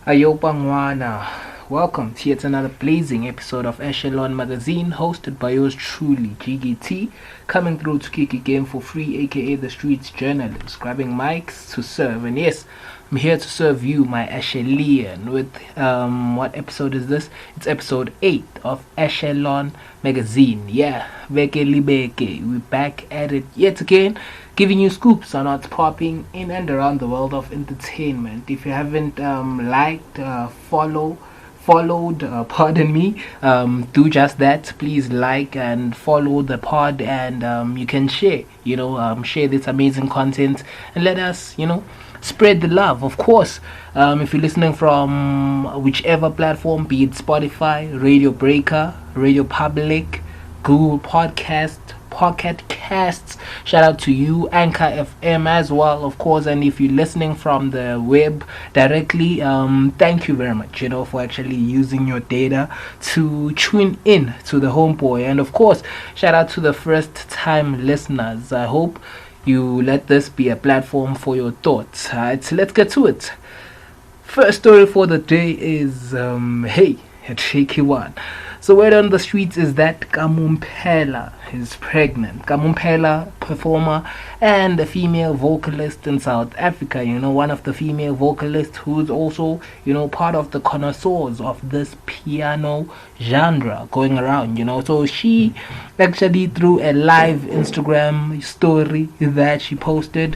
Ayopangwana. Welcome to yet another blazing episode of Echelon Magazine, hosted by yours truly, Jiggy Tee, coming through to kick a game for free, aka the streets journalist, grabbing mics to serve. And yes, I'm here to serve you, my Echelon, with what episode is this? It's episode 8 of Echelon Magazine. Yeah, Veke Libeke. We're back at it yet again, giving you scoops on what's popping in and around the world of entertainment. If you haven't followed, pardon me, do just that. Please like and follow the pod, and you can share, share this amazing content and let us, spread the love. Of course, if you're listening from whichever platform, be it Spotify, Radio Breaker, Radio Public, Google Podcast, Pocket Casts, shout out to you, Anchor FM as well, of course. And if you're listening from the web directly, thank you very much, for actually using your data to tune in to the homeboy. And of course, shout out to the first time listeners. I hope you let this be a platform for your thoughts. Alright, so let's get to it. First story for the day is a tricky one. So word on the streets is that Kamo Mphela is pregnant. Kamo Mphela, performer and a female vocalist in South Africa. One of the female vocalists who's also, part of the connoisseurs of this piano genre going around. So she actually threw a live Instagram story that she posted.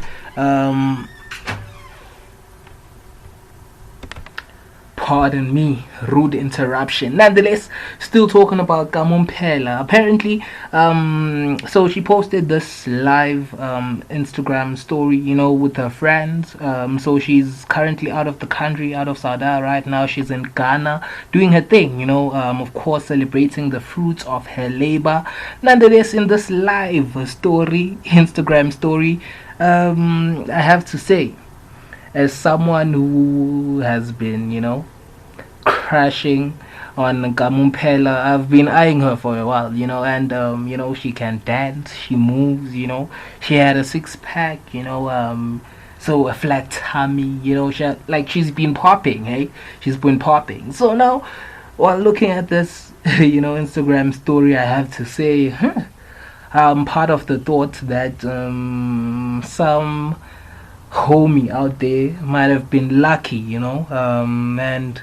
Pardon me, rude interruption. Nonetheless, still talking about Kamo Mphela. Apparently, so she posted this live Instagram story, with her friends. So she's currently out of the country, out of South Africa right now. She's in Ghana doing her thing, of course, celebrating the fruits of her labor. Nonetheless, in this live story, Instagram story, I have to say, as someone who has been, crashing on Kamo Mphela, I've been eyeing her for a while, and she can dance, she moves, she had a six-pack, so a flat tummy, she's been popping, hey? She's been popping. So now, while looking at this, Instagram story, I have to say, I'm part of the thought that some homie out there might have been lucky, and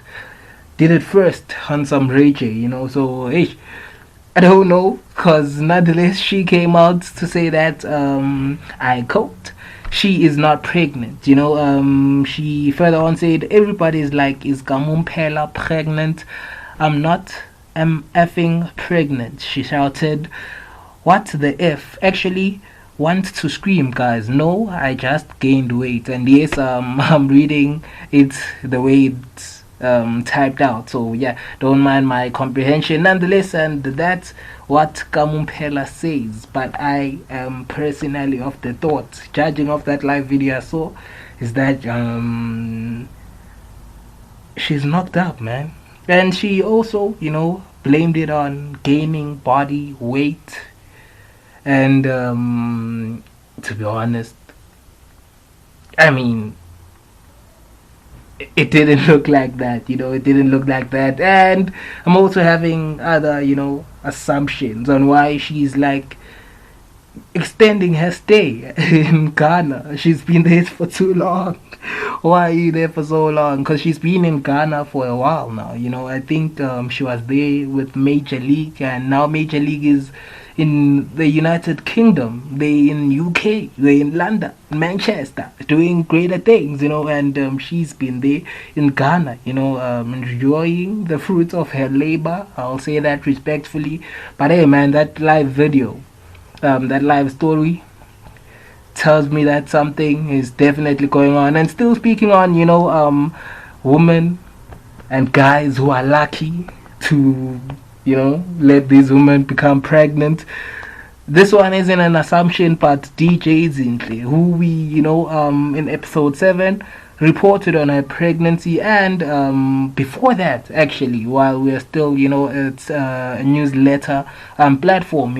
did it first on some Ray J, so I don't know, because nonetheless she came out to say that I quote, she is not pregnant. She further on said, everybody's like, is Kamo Mphela pregnant? I'm not, I'm effing pregnant, she shouted. What the F? Actually want to scream, guys. No, I just gained weight. And yes, I'm reading it the way it's typed out, so yeah, don't mind my comprehension. Nonetheless, and that's what Kamo Mphela says. But I am personally of the thought, judging off that live video I saw, is that she's knocked up, man. And she also, blamed it on gaining body weight. And to be honest, I mean, it didn't look like that, it didn't look like that. And I'm also having other, assumptions on why she's like extending her stay in Ghana. She's been there for too long. Why are you there for so long? Because she's been in Ghana for a while now. I think she was there with Major League, and now Major League is in the United Kingdom, they in UK, they in London, Manchester, doing greater things, and she's been there in Ghana, enjoying the fruits of her labor. I'll say that respectfully. But hey, man, that live video, that live story tells me that something is definitely going on. And still speaking on, women and guys who are lucky to let these women become pregnant. This one isn't an assumption, but DJ Zinhle, who we, in episode 7, reported on her pregnancy, and before that, actually, while we're still, it's a newsletter platform,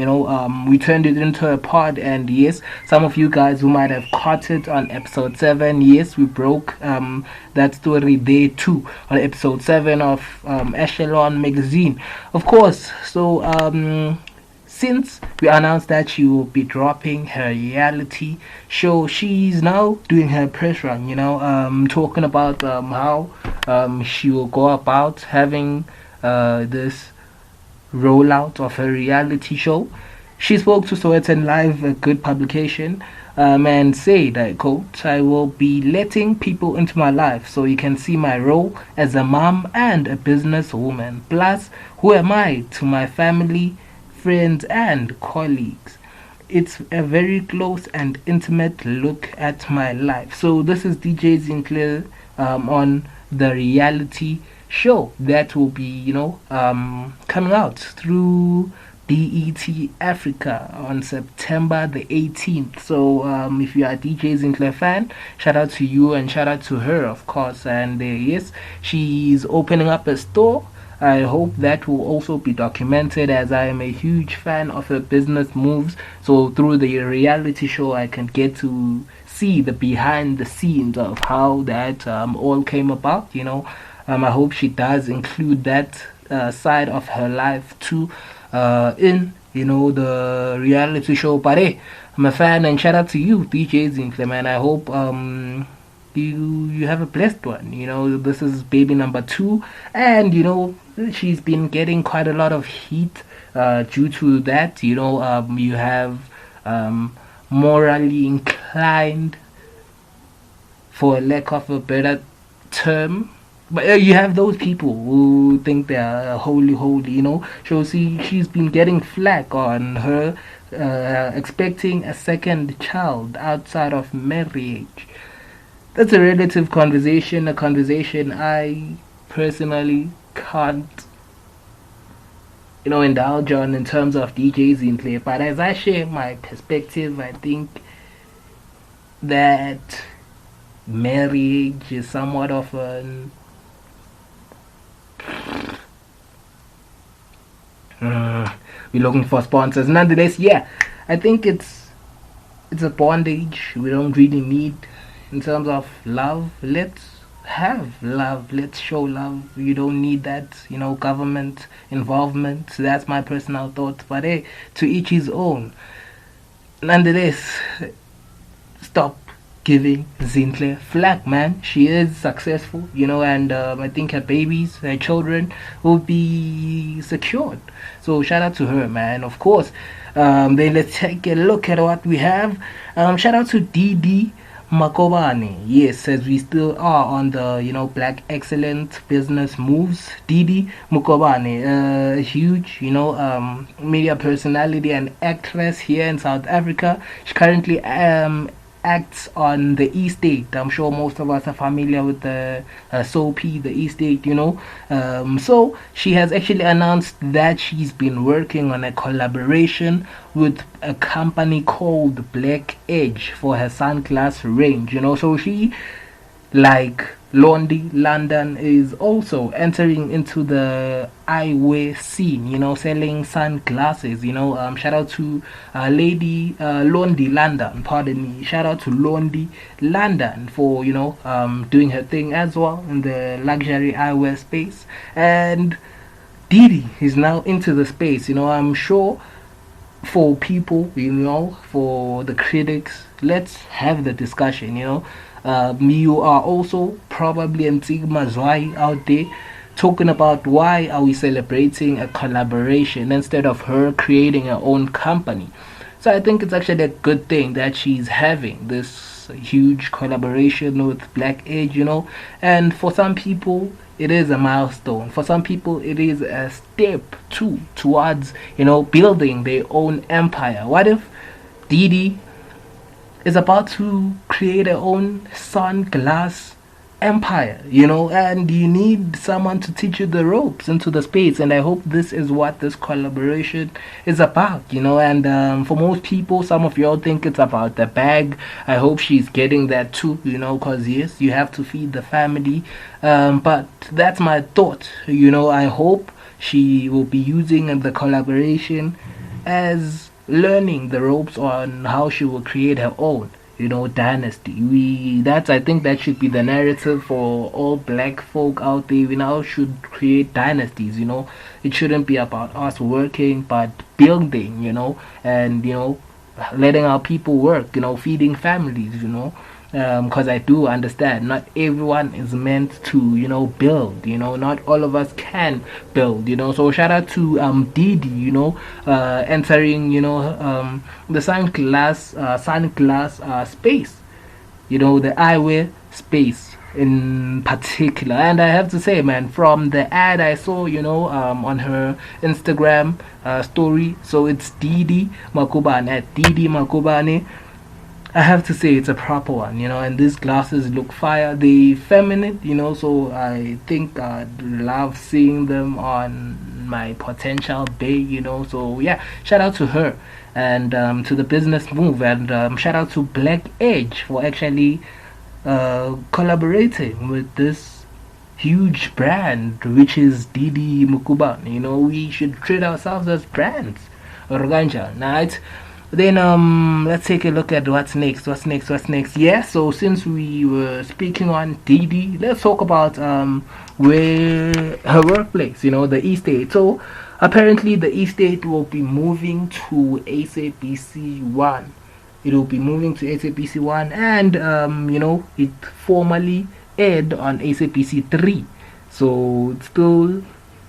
we turned it into a pod. And yes, some of you guys who might have caught it on episode 7, yes, we broke that story there too on episode 7 of Echelon magazine, of course. So since we announced that she will be dropping her reality show, she's now doing her press run, talking about how she will go about having this rollout of her reality show. She spoke to Sowetan Live, a good publication, and said, I quote, "I will be letting people into my life so you can see my role as a mom and a businesswoman. Plus, who am I to my family, friends, and colleagues? It's a very close and intimate look at my life." So this is DJ Sinclair on the reality show that will be, coming out through DET Africa on September the 18th. So if you are a DJ Sinclair fan, shout out to you and shout out to her, of course. And yes, she's opening up a store. I hope that will also be documented, as I am a huge fan of her business moves. So through the reality show, I can get to see the behind the scenes of how that all came about. I hope she does include that side of her life too in the reality show. But hey, I'm a fan, and shout out to you, DJ Zinkle, man. I hope you have a blessed one. This is baby number 2, and she's been getting quite a lot of heat due to that. You have morally inclined, for lack of a better term, but you have those people who think they're holy, so she's been getting flack on her expecting a second child outside of marriage. That's a relative conversation, a conversation I personally can't indulge on in terms of DJs in play. But as I share my perspective, I think that marriage is somewhat of an we're looking for sponsors. Nonetheless, yeah, I think it's a bondage we don't really need in terms of love. Let's have love, let's show love. You don't need that government involvement. That's my personal thought, but hey, to each his own. Nonetheless, stop giving Zintle flack, man. She is successful, and I think her babies, her children will be secured. So shout out to her, man. Of course. Then let's take a look at what we have. Shout out to Didie Makobane. Yes, as we still are on the Black Excellent Business Moves. Didie Makobane, a huge media personality and actress here in South Africa. She currently acts on the Estate. I'm sure most of us are familiar with the soap, the Estate, so she has actually announced that she's been working on a collaboration with a company called Black Edge for her sunglass range. So she, like Londi London, is also entering into the eyewear scene, selling sunglasses. Shout out to Lady Londi London, pardon me. Shout out to Londi London for doing her thing as well in the luxury eyewear space. And Didie is now into the space. I'm sure for people, for the critics, let's have the discussion. You are also probably Mazwai out there talking about why are we celebrating a collaboration instead of her creating her own company. So I think it's actually a good thing that she's having this huge collaboration with Black Edge, and for some people it is a milestone. For some people it is a step towards building their own empire. What if Didie is about to create her own sunglass empire, and you need someone to teach you the ropes into the space. And I hope this is what this collaboration is about, and for most people, some of y'all think it's about the bag. I hope she's getting that too, because yes, you have to feed the family. But that's my thought, I hope she will be using the collaboration as learning the ropes on how she will create her own, dynasty. I think that should be the narrative for all black folk out there. We now should create dynasties. It shouldn't be about us working, but building. And letting our people work. Feeding families. Because I do understand not everyone is meant to build. Not all of us can build. So shout out to Didie, entering the sunglass space, the eyewear space in particular. And I have to say, man, from the ad I saw, on her Instagram story, so it's Didie Makobane, at Didie Makobane. I have to say it's a proper one, and these glasses look fire. They feminine, so I think I'd love seeing them on my potential bay, So yeah, shout out to her and to the business move, and shout out to Black Edge for actually collaborating with this huge brand, which is Didie Makobane. We should treat ourselves as brands. Organja, right? Then let's take a look at what's next. Yeah, so since we were speaking on Didie, let's talk about where her workplace, the estate. So apparently the estate will be moving to SABC 1. It will be moving to SABC 1, and it formally aired on SABC 3. So it still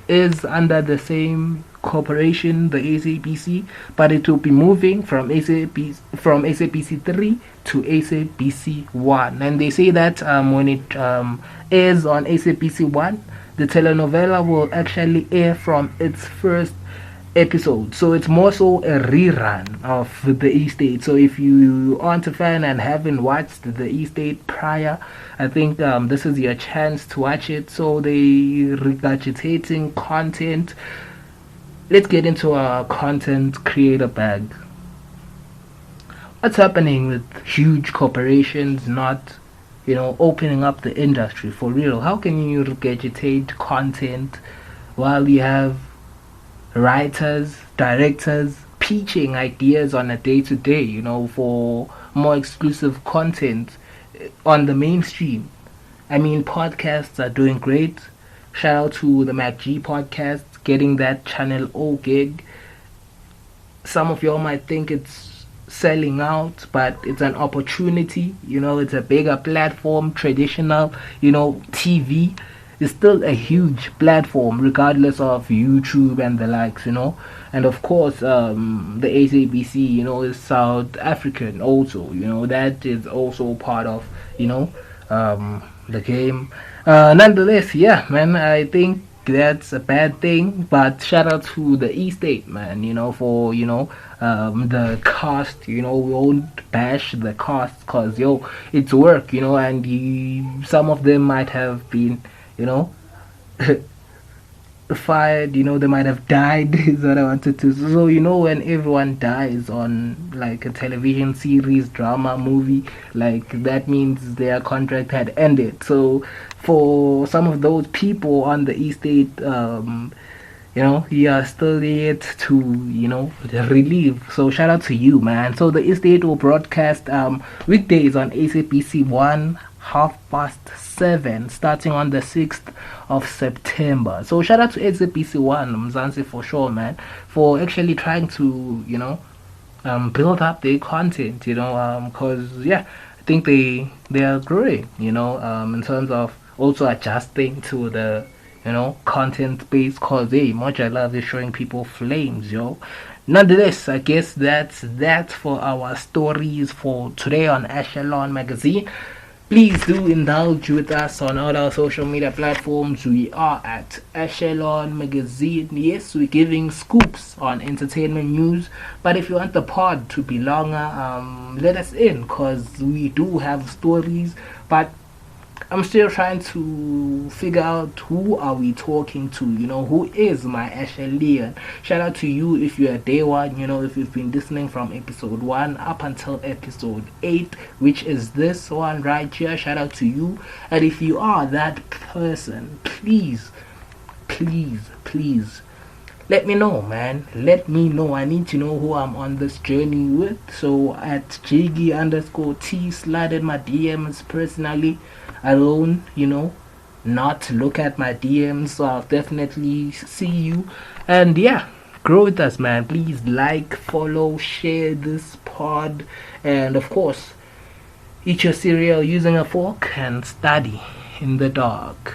is under the same corporation, the SABC, but it will be moving from SABC 3 to SABC 1. And they say that when it airs on SABC 1, the telenovela will actually air from its first episode. So it's more so a rerun of the estate. So if you aren't a fan and haven't watched the estate prior, I think this is your chance to watch it. So they regurgitating content. Let's get into our content creator bag. What's happening with huge corporations not, opening up the industry for real? How can you regurgitate content while you have writers, directors pitching ideas on a day-to-day, for more exclusive content on the mainstream? I mean, podcasts are doing great. Shout out to the MacG podcast, getting that Channel O gig. Some of y'all might think it's selling out, but it's an opportunity. It's a bigger platform. Traditional, TV is still a huge platform, regardless of YouTube and the likes, And of course, the SABC, is South African also. That is also part of, the game. Nonetheless, yeah, man, I think that's a bad thing, but shout out to the estate, man, for the cost. We won't bash the cost, cause it's work, and some of them might have been fired, they might have died is what I wanted to. So when everyone dies on like a television series, drama, movie, like that means their contract had ended. So for some of those people on the estate, you are still yet to relieve. So shout out to you, man. So the estate will broadcast weekdays on SABC 1 7:30, starting on the 6th of September. So shout out to SABC 1 Mzansi for sure, man, for actually trying to build up their content, because I think they are growing, in terms of also adjusting to the content space, cause much I love is showing people flames, Nonetheless, I guess that's that for our stories for today on Echelon Magazine. Please do indulge with us on all our social media platforms. We are at Echelon Magazine. Yes, we're giving scoops on entertainment news. But if you want the pod to be longer, let us in, because we do have stories. But I'm still trying to figure out who are we talking to, who is my Ashleon. Shout out to you if you're day one, if you've been listening from episode 1 up until episode 8, which is this one right here. Shout out to you. And if you are that person, please let me know, man. Let me know. I need to know who I'm on this journey with. So at Jiggy_Tee, slide in my DMs personally. I don't, not look at my DMs. So I'll definitely see you. And yeah, grow with us, man. Please like, follow, share this pod. And of course, eat your cereal using a fork and study in the dark.